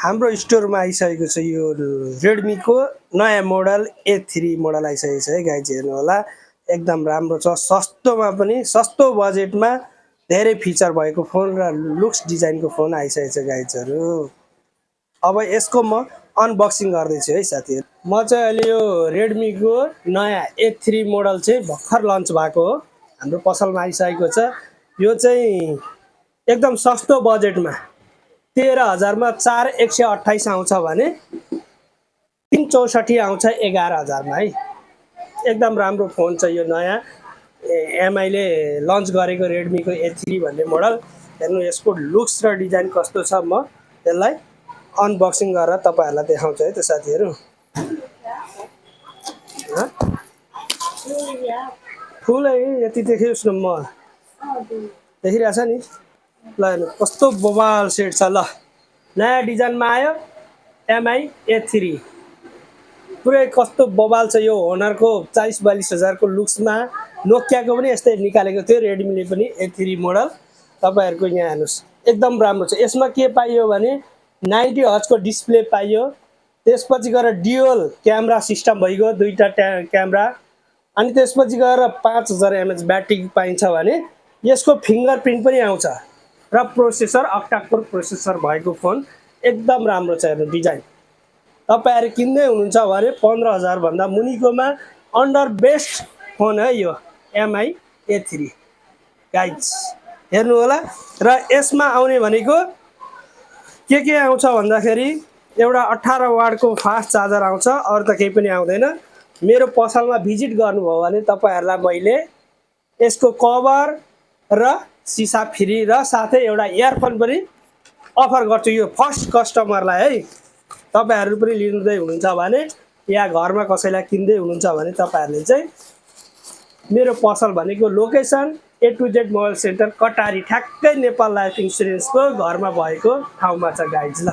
हाम्रो स्टोरमा आइसकेको छ यो Redmi को नयाँ मोडल A3 मोडल आइसकेको छ है गाइज, हेर्नु होला। एकदम राम्रो छ, सस्तोमा पनि, सस्तो बजेटमा धेरै फिचर भएको फोन र लुक्स डिजाइनको फोन आइसकेको छ गाइजहरु। अब यसको म अनबक्सिङ गर्दै छु है साथीहरु। म चाहिँ अहिले यो Redmi को नयाँ A3 मोडल चाहिँ भर्खर लन्च भएको हो, हाम्रो पसलमा आइसकेको छ। यो चाहिँ एकदम सस्तो बजेटमा 13,000 मा 4128 आउँछ भने 364 आउँछ 11,000 मा है। एकदम राम्रो फोन छ यो नयाँ एमआई ले लन्च गरेको Redmi को A3 भन्ने मोडल। हेर्नु यसको लुक्स र डिजाइन कस्तो छ, म यसलाई अनबक्सिङ गरेर तपाईहरुलाई देखाउँछु है त साथीहरु। फुलै यति देखियोस् न, म देखिरहेछ नि। ल हेर्नु कस्तो बवाल सेट छ, ल नयाँ डिजाइनमा आयो एमआई A3। पुरै कस्तो बवाल छ यो। होनरको 40-42 हजारको लुक्समा नोकियाको पनि यस्तै निकालेको थियो Redmi पनि A3 मोडल। तपाईहरुको यहाँ हेर्नुस् एकदम राम्रो छ। यसमा के पाइयो भने 90 हर्ज को डिस्प्ले पाइयो। त्यसपछि गएर ड्युअल क्यामेरा सिस्टम भइगयो, दुईटा क्यामेरा। अनि त्यसपछि गएर 5000 mAh ब्याट्री पाइन्छ भने यसको फिंगरप्रिन्ट पनि आउँछ र प्रोसेसर अक्टा कोर प्रोसेसर भएको फोन एकदम राम्रो छ। हेर्नु डिजाइन, तपाईहरु किन्दै हुनुहुन्छ भने 15,000 भन्दा मुनिकोमा अन्डर बेस्ट फोन है यो एमआई A3 गाइज, हेर्नु होला। र यसमा आउने भनेको के आउँछ भन्दाखेरि एउटा 18 वाटको फास्ट चार्जर आउँछ, अरु त केही पनि आउँदैन। मेरो पसलमा भिजिट गर्नुभयो भने तपाईहरुलाई मैले यसको कभर र सिसा फ्री र साथै एउटा इयरफोन पनि अफर गर्छु यो फर्स्ट कस्टमरलाई है। तपाईहरु पनि लिँदै हुनुहुन्छ भने या घरमा कसैलाई किन्दै हुनुहुन्छ भने तपाईहरुले चाहिँ मेरो पसल भनेको location A to Z mobile centre कटारी, ठ्याक्कै नेपाल लाइफ इन्स्योरेन्सको घरमा भएको ठाउँमा छ गाइज। ल